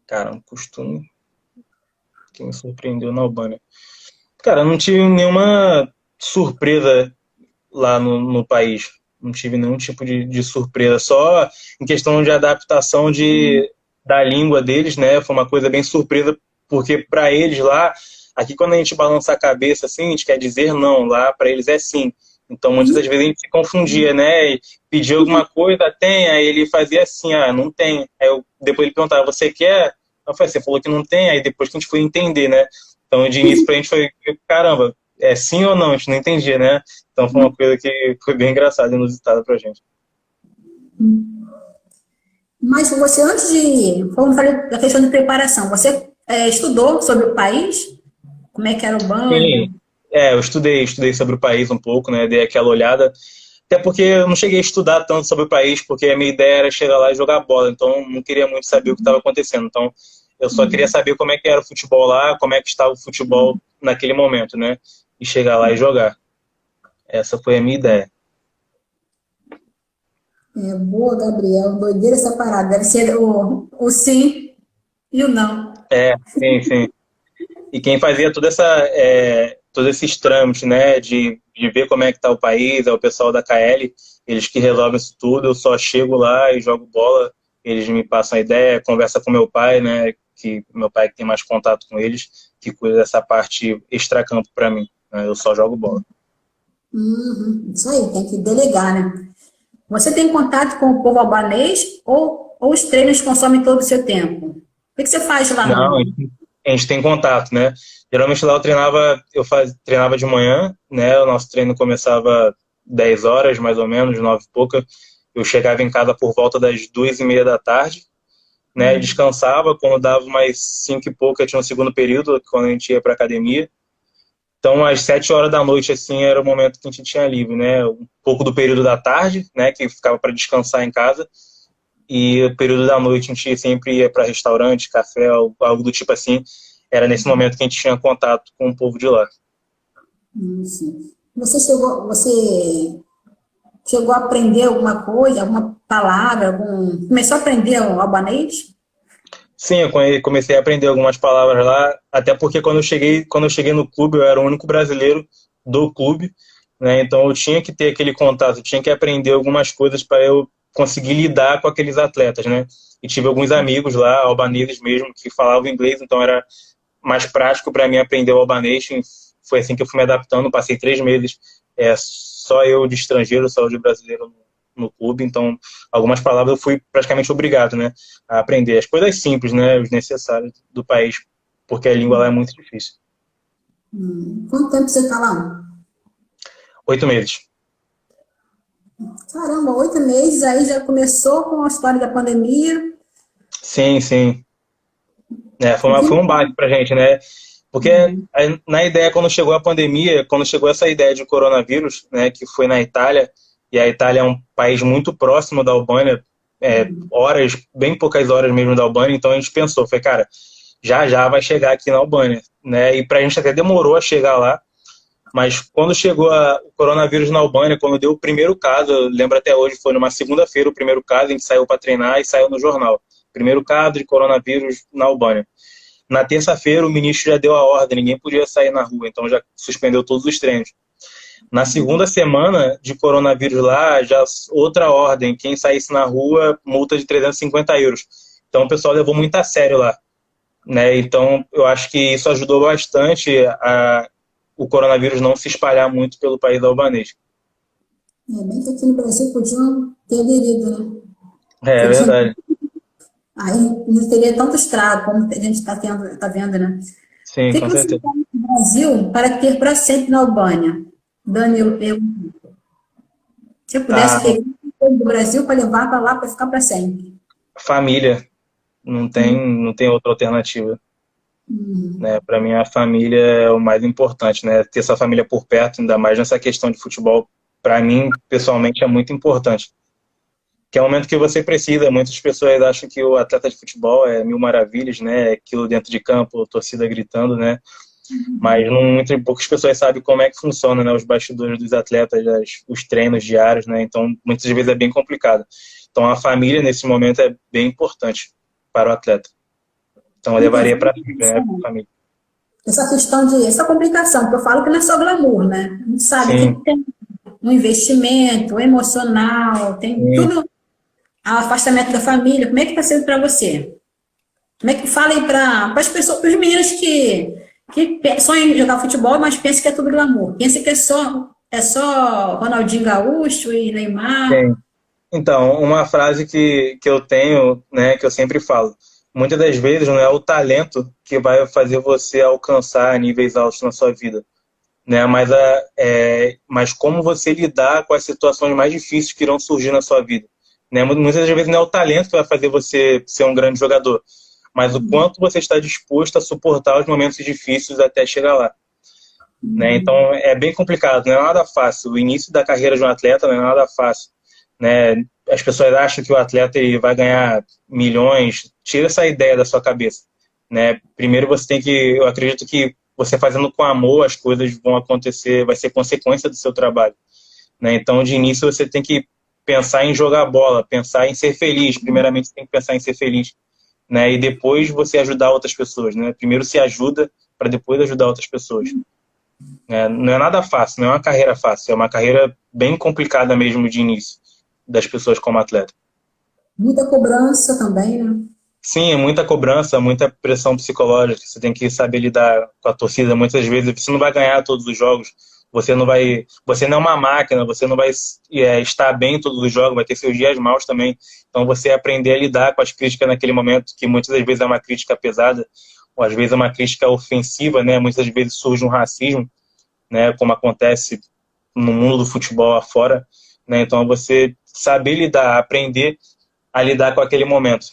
Speaker 2: Cara, um costume que me surpreendeu na Albânia. Cara, eu não tive nenhuma surpresa lá no país. Não tive nenhum tipo de surpresa. Só em questão de adaptação da língua deles, né? Foi uma coisa bem surpresa, porque para eles lá, aqui quando a gente balança a cabeça assim, a gente quer dizer não. Lá para eles é sim. Então muitas das vezes a gente se confundia, né? E pedia alguma coisa, tem, aí ele fazia assim, não tem. Depois ele perguntava, você quer? Eu falei, você falou que não tem, aí depois que a gente foi entender, né? Então de início pra gente foi, caramba, é sim ou não? A gente não entendia, né? Então foi uma coisa que foi bem engraçada e inusitada pra gente.
Speaker 1: Mas você, antes de ir, como eu falei da questão de preparação, você estudou sobre o país? Como é que era o banco?
Speaker 2: Sim, eu estudei sobre o país um pouco, né? Dei aquela olhada. Até porque eu não cheguei a estudar tanto sobre o país, porque a minha ideia era chegar lá e jogar bola, então não queria muito saber o que estava acontecendo. Então eu só queria saber como é que era o futebol lá, como é que estava o futebol naquele momento, né? E chegar lá e jogar. Essa foi a minha ideia.
Speaker 1: Boa, Gabriel. Doideira essa parada. Deve ser o sim e o não.
Speaker 2: Sim, sim. E quem fazia todos esses trâmites, né, de ver como é que está o país, é o pessoal da KL, eles que resolvem isso tudo, eu só chego lá e jogo bola, eles me passam a ideia, conversa com meu pai, né, que meu pai que tem mais contato com eles, que cuida dessa parte extracampo para mim, né, eu só jogo bola.
Speaker 1: Isso aí, tem que delegar, né? Você tem contato com o povo albanês ou os treinos consomem todo o seu tempo? O que você faz lá
Speaker 2: Não,
Speaker 1: no...
Speaker 2: a gente tem contato, né? Geralmente lá treinava de manhã, né? O nosso treino começava 10 horas, mais ou menos, 9 e pouca. Eu chegava em casa por volta das 2:30 da tarde, né? Descansava, quando dava mais 5 e pouca, tinha um segundo período, quando a gente ia para academia. Então, às 7 horas da noite, assim, era o momento que a gente tinha livre, né? Um pouco do período da tarde, né? Que ficava para descansar em casa. E o período da noite a gente sempre ia para restaurante, café, algo do tipo assim. era nesse momento que a gente tinha contato com o povo de lá.
Speaker 1: Sim. Você chegou a aprender alguma coisa, alguma palavra, começou a aprender o albanês?
Speaker 2: Sim, eu comecei a aprender algumas palavras lá, até porque quando eu cheguei no clube, eu era o único brasileiro do clube, né? Então eu tinha que ter aquele contato, eu tinha que aprender algumas coisas para eu conseguir lidar com aqueles atletas, né? E tive alguns amigos lá, albaneses mesmo, que falavam inglês, então era mais prático para mim aprender o albanês. E foi assim que eu fui me adaptando, passei 3 meses, só eu de estrangeiro, só eu de brasileiro no clube, então algumas palavras eu fui praticamente obrigado, né, a aprender. As coisas simples, né, os necessários do país, porque a língua lá é muito difícil.
Speaker 1: Quanto tempo você está lá?
Speaker 2: 8 meses.
Speaker 1: Caramba, 8 meses, aí já começou com a história da pandemia.
Speaker 2: Sim, sim.
Speaker 1: Vi-
Speaker 2: Foi um baque pra gente, né? Porque na ideia, quando chegou a pandemia, quando chegou essa ideia de coronavírus, né, que foi na Itália, e a Itália é um país muito próximo da Albânia, horas, bem poucas horas mesmo da Albânia, então a gente pensou, foi, cara, já já vai chegar aqui na Albânia, né? E pra gente até demorou a chegar lá, mas quando chegou o coronavírus na Albânia, quando deu o primeiro caso, eu lembro até hoje, foi numa segunda-feira o primeiro caso, a gente saiu para treinar e saiu no jornal. Primeiro caso de coronavírus na Albânia. Na terça-feira, o ministro já deu a ordem, ninguém podia sair na rua, então já suspendeu todos os treinos. Na segunda semana de coronavírus lá, já outra ordem, quem saísse na rua, multa de 350 euros. Então o pessoal levou muito a sério lá, né? Então eu acho que isso ajudou bastante o coronavírus não se espalhar muito pelo país albanês.
Speaker 1: Bem que aqui no Brasil podiam ter aderido, né?
Speaker 2: É
Speaker 1: Podia,
Speaker 2: verdade.
Speaker 1: aí não teria tanto estrago como a gente está vendo, né? O
Speaker 2: Sim,
Speaker 1: que
Speaker 2: com
Speaker 1: que você
Speaker 2: certeza.
Speaker 1: quer no Brasil para ter para sempre na Albânia? Dani, se eu pudesse
Speaker 2: A
Speaker 1: pegar um do Brasil para levar para lá para ficar para sempre.
Speaker 2: família não tem outra alternativa, né? Para mim a família é o mais importante, né? Ter essa família por perto, ainda mais nessa questão de futebol, para mim pessoalmente é muito importante. Que é o momento que você precisa. Muitas pessoas acham que o atleta de futebol é mil maravilhas, né? Aquilo dentro de campo, torcida gritando, né? Mas não, muito poucas pessoas sabem como é que funciona, né? Os bastidores dos atletas, os treinos diários, né? Então, muitas vezes é bem complicado. Então, a família, nesse momento, é bem importante para o atleta. Então, eu levaria para sempre, né? Família.
Speaker 1: Essa questão essa complicação, que eu falo que não é só glamour, né? A gente sabe que
Speaker 2: Sim,
Speaker 1: tem um investimento emocional, tem
Speaker 2: sim.
Speaker 1: tudo, o afastamento da família. Como é que está sendo para você? Como é que fala aí para as pessoas, para os meninos que sonham em jogar futebol, mas pensam que é tudo glamour? Pensa que é só Ronaldinho Gaúcho e Neymar.
Speaker 2: Sim. Então, uma frase que eu tenho, né, que eu sempre falo, muitas das vezes não é o talento que vai fazer você alcançar níveis altos na sua vida, né, mas como você lidar com as situações mais difíceis que irão surgir na sua vida, né? Muitas das vezes não é o talento que vai fazer você ser um grande jogador, mas o quanto você está disposto a suportar os momentos difíceis até chegar lá, né? Então é bem complicado, não é nada fácil. O início da carreira de um atleta não é nada fácil, né? As pessoas acham que o atleta ele vai ganhar milhões. Tira essa ideia da sua cabeça, né? Primeiro você tem que, eu acredito que você fazendo com amor as coisas vão acontecer, vai ser consequência do seu trabalho, né? Então de início você tem que pensar em jogar bola, pensar em ser feliz. Primeiramente você tem que pensar em ser feliz, né? E depois você ajudar outras pessoas, né? Primeiro se ajuda para depois ajudar outras pessoas. Não é nada fácil, não é uma carreira fácil, é uma carreira bem complicada mesmo de início das pessoas como atleta.
Speaker 1: Muita cobrança também, né?
Speaker 2: Sim, é muita cobrança, muita pressão psicológica, você tem que saber lidar com a torcida. Muitas vezes você não vai ganhar todos os jogos, você não é uma máquina, você não vai estar bem em todos os jogos, vai ter seus dias maus também. Então você aprender a lidar com as críticas naquele momento, que muitas das vezes é uma crítica pesada, ou às vezes é uma crítica ofensiva, né? Muitas vezes surge um racismo, né, como acontece no mundo do futebol afora, né? Então você saber lidar, aprender a lidar com aquele momento.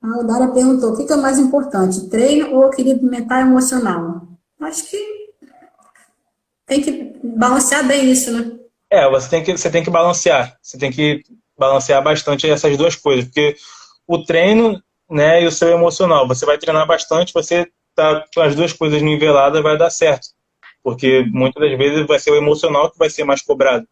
Speaker 1: A Dara perguntou: o que é mais importante, treino ou equilíbrio mental e emocional? Acho que tem que balancear bem isso, né?
Speaker 2: Você tem que balancear bastante essas duas coisas, porque o treino né, e o seu emocional. Você vai treinar bastante, você tá com as duas coisas niveladas, vai dar certo. Porque muitas das vezes vai ser o emocional que vai ser mais cobrado.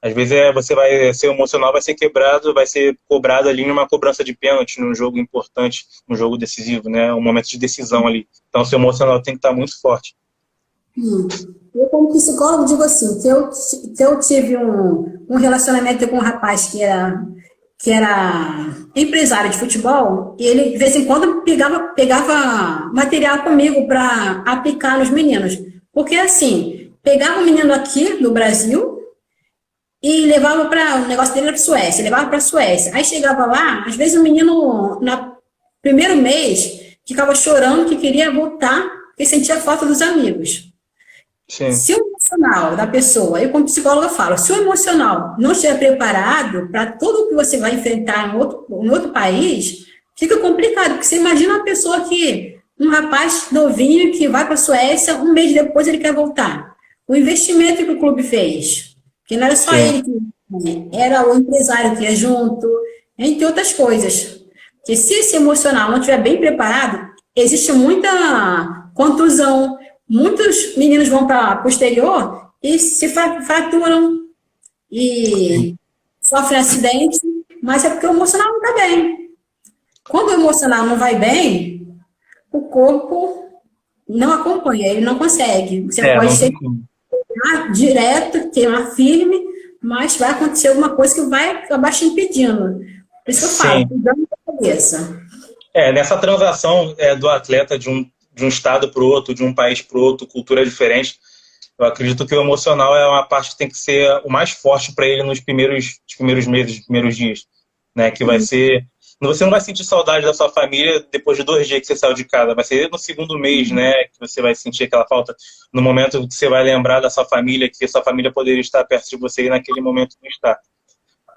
Speaker 2: Às vezes você vai ser emocional, vai ser quebrado, vai ser cobrado ali numa cobrança de pênalti, num jogo importante, num jogo decisivo, né? Um momento de decisão ali. Então, o seu emocional tem que estar muito forte.
Speaker 1: Eu, como psicólogo, digo assim, que eu tive um relacionamento com um rapaz que era empresário de futebol, e ele, de vez em quando, pegava material comigo para aplicar nos meninos. Porque, assim, pegava o menino aqui no Brasil e levava para. O negócio dele era para Suécia, levava para a Suécia. Aí chegava lá, às vezes o menino, no primeiro mês, ficava chorando que queria voltar, porque sentia falta dos amigos.
Speaker 2: Sim,
Speaker 1: Se o emocional da pessoa, eu como psicóloga falo, se o emocional não estiver preparado para tudo o que você vai enfrentar em outro país, fica complicado, porque você imagina uma pessoa que, um rapaz novinho que vai para a Suécia, um mês depois ele quer voltar. O investimento que o clube fez, que não era só
Speaker 2: sim,
Speaker 1: ele que ia, era o empresário que ia junto, entre outras coisas. Porque se esse emocional não estiver bem preparado, existe muita contusão. Muitos meninos vão para o exterior e se fraturam e sofrem acidente, mas é porque o emocional não está bem. Quando o emocional não vai bem, o corpo não acompanha, ele não consegue. Você pode
Speaker 2: não tem
Speaker 1: chegar
Speaker 2: como.
Speaker 1: direto, queimar firme, mas vai acontecer alguma coisa que vai acabar te impedindo. Por isso que eu falo,
Speaker 2: Sim.
Speaker 1: cuidando da cabeça.
Speaker 2: Nessa transação do atleta de um estado para o outro, de um país para o outro, cultura diferente, eu acredito que o emocional é uma parte que tem que ser o mais forte para ele nos primeiros meses, nos primeiros dias, né? Que vai ser, você não vai sentir saudade da sua família depois de 2 dias que você saiu de casa, vai ser no segundo mês, né? Que você vai sentir aquela falta, no momento que você vai lembrar da sua família, que a sua família poderia estar perto de você e naquele momento não está.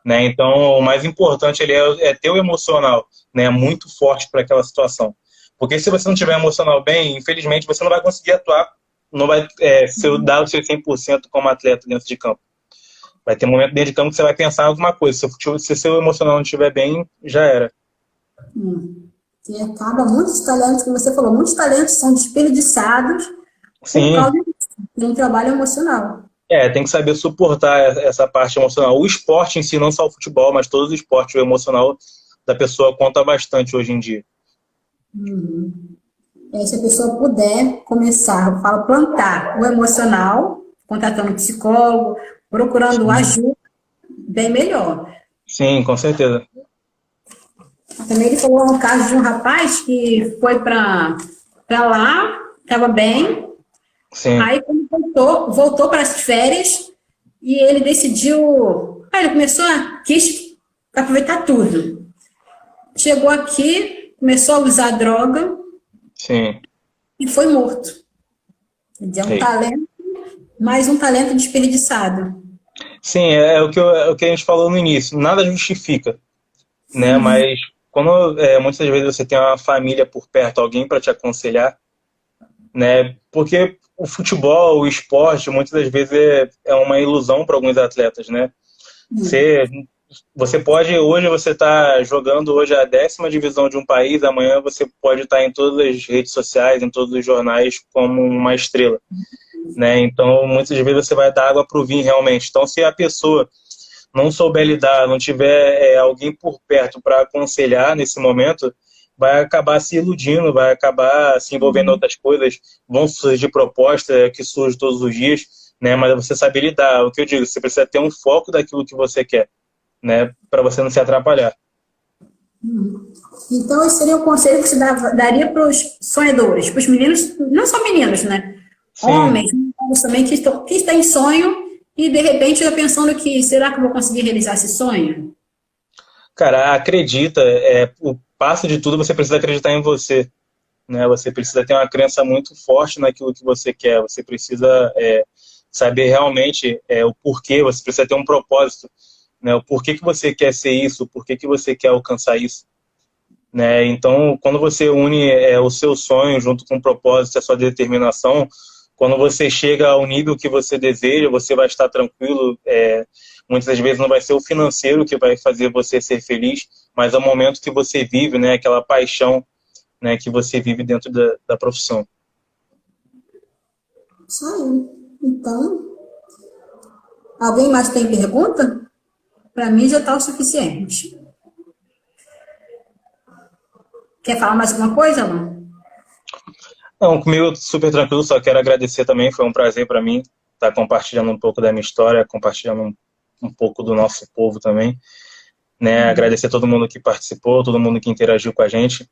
Speaker 2: Né? Então, o mais importante ali é ter o emocional, né, muito forte para aquela situação. Porque se você não tiver emocional bem, infelizmente você não vai conseguir atuar, não vai dar o seu 100% como atleta dentro de campo. Vai ter um momento dentro de campo que você vai pensar em alguma coisa. Se seu emocional não estiver bem, já era.
Speaker 1: E acaba muitos talentos, como você falou, muitos talentos são desperdiçados por
Speaker 2: Sim,
Speaker 1: causa de um trabalho emocional.
Speaker 2: tem que saber suportar essa parte emocional. O esporte em si, não só o futebol, mas todos os esportes, o emocional da pessoa conta bastante hoje em dia.
Speaker 1: Se a pessoa puder começar, eu falo, plantar o emocional, contratando um psicólogo, procurando ajuda, bem melhor.
Speaker 2: Sim, com certeza.
Speaker 1: Também ele falou um caso de um rapaz que foi para lá, estava bem,
Speaker 2: Sim,
Speaker 1: aí quando voltou para as férias e ele decidiu, ele começou quis aproveitar tudo. Chegou aqui, começou a usar droga
Speaker 2: sim.
Speaker 1: e foi morto. Quer dizer, um
Speaker 2: Eita.
Speaker 1: talento, mais um talento desperdiçado.
Speaker 2: Sim, é o que a gente falou no início. Nada justifica, né? Mas quando muitas vezes você tem uma família por perto, alguém para te aconselhar, né? Porque o futebol, o esporte, muitas das vezes é uma ilusão para alguns atletas, né? Você, você pode, hoje você está jogando hoje a 10ª divisão de um país, amanhã você pode estar em todas as redes sociais, em todos os jornais como uma estrela, né? Então, muitas vezes você vai dar água para o vinho realmente. Então, se a pessoa não souber lidar, não tiver alguém por perto para aconselhar nesse momento, vai acabar se iludindo, vai acabar se envolvendo em outras coisas, vão surgir propostas que surgem todos os dias, né? Mas você saber lidar, o que eu digo, você precisa ter um foco daquilo que você quer, né? Para você não se atrapalhar.
Speaker 1: Então, esse seria o conselho que você daria para os sonhadores, para os meninos, não só meninos, né?
Speaker 2: Sim,
Speaker 1: Homens, mulheres também, que têm sonho e, de repente, está pensando que, será que eu vou conseguir realizar esse sonho?
Speaker 2: cara, acredita, o passo de tudo você precisa acreditar em você, né? Você precisa ter uma crença muito forte naquilo que você quer, você precisa saber realmente o porquê, você precisa ter um propósito, né? O porquê que você quer ser isso, o porquê que você quer alcançar isso, né? Então, quando você une o seu sonho junto com o propósito, a sua determinação, quando você chega ao nível que você deseja, você vai estar tranquilo. muitas das vezes não vai ser o financeiro que vai fazer você ser feliz, mas é o momento que você vive, né? Aquela paixão, né, que você vive dentro da profissão.
Speaker 1: Isso aí. Então, alguém mais tem pergunta? Para mim já está o suficiente. Quer falar mais alguma coisa, Alan?
Speaker 2: Não, comigo super tranquilo, só quero agradecer também, foi um prazer para mim estar compartilhando um pouco da minha história, compartilhando um pouco do nosso povo também, né? Agradecer a todo mundo que participou, todo mundo que interagiu com a gente,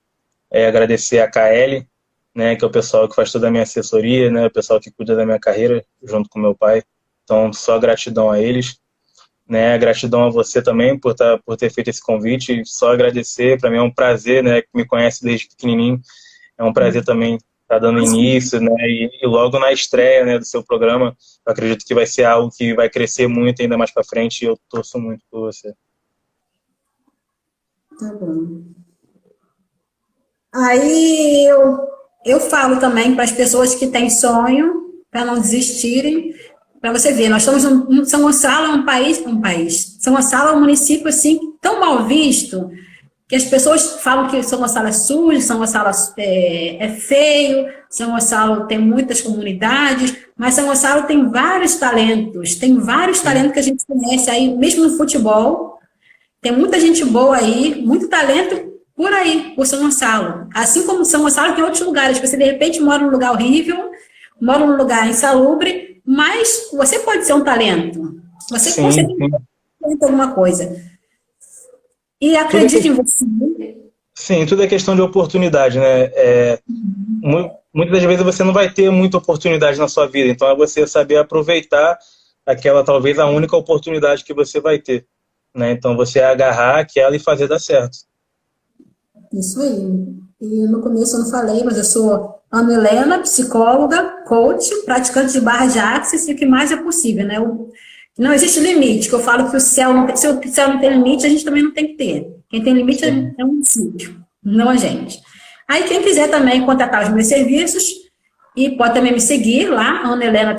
Speaker 2: agradecer a KL, né, que é o pessoal que faz toda a minha assessoria, né, o pessoal que cuida da minha carreira, junto com meu pai, então só gratidão a eles, né, gratidão a você também por ter feito esse convite, só agradecer, para mim é um prazer, né, que me conhece desde pequenininho, é um prazer também estar dando início, né, e logo na estreia, né, do seu programa, eu acredito que vai ser algo que vai crescer muito ainda mais para frente, e eu torço muito por você.
Speaker 1: Tá bom. Aí eu falo também para as pessoas que têm sonho, para não desistirem, para você ver, nós estamos São Gonçalo é um país. São Gonçalo é um município assim tão mal visto que as pessoas falam que São Gonçalo é sujo, São Gonçalo é feio, São Gonçalo tem muitas comunidades, mas São Gonçalo tem vários talentos que a gente conhece aí, mesmo no futebol. Tem muita gente boa aí, muito talento por aí, por São Gonçalo. Assim como São Gonçalo tem outros lugares. Você, de repente, mora num lugar horrível, mora num lugar insalubre, mas você pode ser um talento. Você
Speaker 2: Sim,
Speaker 1: consegue fazer alguma coisa. E acredite em você.
Speaker 2: Sim, tudo é questão de oportunidade, né? Muitas das vezes você não vai ter muita oportunidade na sua vida, então é você saber aproveitar aquela, talvez, a única oportunidade que você vai ter, né? Então você agarrar aquela e fazer dar certo.
Speaker 1: Isso aí. E no começo eu não falei, mas eu sou Ana Helena, psicóloga, coach, praticante de barra de axis e o que mais é possível, né? Não existe limite, que eu falo que o céu não tem, se o céu não tem limite, a gente também não tem que ter. Quem tem limite é um município, não a gente. Aí quem quiser também contratar os meus serviços, e pode também me seguir lá, Ana Helena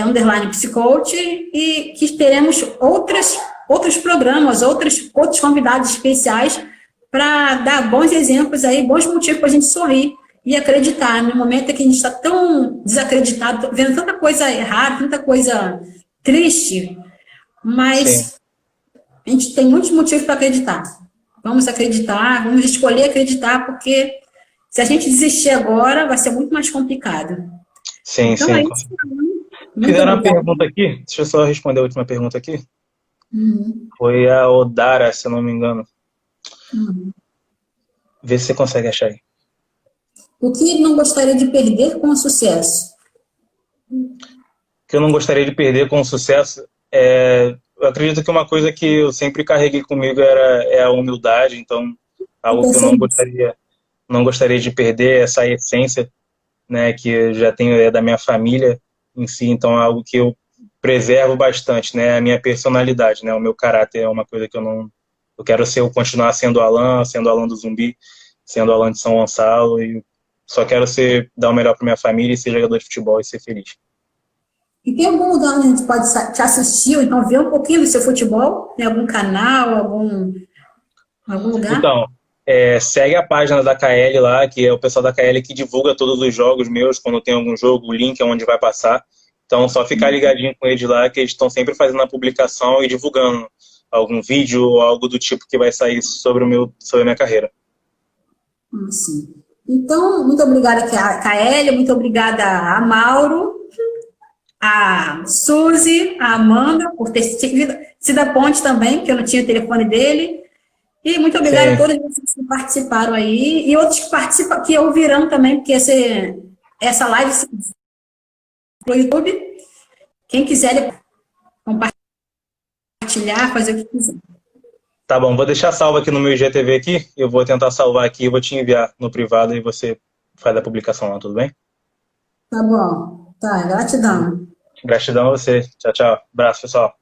Speaker 1: underline psicoach, e que teremos outros programas, outros convidados especiais para dar bons exemplos aí, bons motivos para a gente sorrir e acreditar. No momento em que a gente está tão desacreditado, vendo tanta coisa errada, tanta coisa triste, mas
Speaker 2: Sim.
Speaker 1: a gente tem muitos motivos para acreditar. Vamos acreditar, vamos escolher acreditar, porque se a gente desistir agora, vai ser muito mais complicado.
Speaker 2: Sim,
Speaker 1: então,
Speaker 2: sim.
Speaker 1: é isso.
Speaker 2: Fizeram uma pergunta aqui, deixa eu só responder a última pergunta aqui. Foi a Odara, se eu não me engano. Vê se você consegue achar aí.
Speaker 1: O que não gostaria de perder com o sucesso?
Speaker 2: O que eu não gostaria de perder com o sucesso eu acredito que uma coisa que eu sempre carreguei comigo é a humildade, então algo que eu não gostaria de perder é essa essência, né, que eu já tenho da minha família em si, então é algo que eu preservo bastante, né, a minha personalidade, né, o meu caráter é uma coisa que eu quero continuar sendo Alan do Zumbi, sendo Alan de São Gonçalo, e só quero dar o melhor para minha família e ser jogador de futebol e ser feliz.
Speaker 1: E tem algum lugar onde a gente pode te assistir, ou então ver um pouquinho do seu futebol? Tem algum canal, algum lugar?
Speaker 2: Então, segue a página da KL lá, que é o pessoal da KL que divulga todos os jogos meus, quando tem algum jogo, o link é onde vai passar. Então, só ficar ligadinho com eles lá, que eles estão sempre fazendo a publicação e divulgando algum vídeo ou algo do tipo que vai sair sobre a minha carreira.
Speaker 1: Sim. Então, muito obrigada, KL, muito obrigada a Mauro, a Suzy, a Amanda, por ter sido a ponte também, porque eu não tinha o telefone dele. E muito obrigada a todos vocês que participaram aí, e outros que ouvirão também, porque essa live no YouTube, quem quiser compartilhar, fazer o que quiser.
Speaker 2: Tá bom, vou deixar salvo aqui no meu IGTV aqui, eu vou tentar salvar aqui, vou te enviar no privado e você faz a publicação lá, tudo bem?
Speaker 1: Tá bom. Tá, gratidão.
Speaker 2: Gratidão a você. Tchau, tchau. Abraço, pessoal.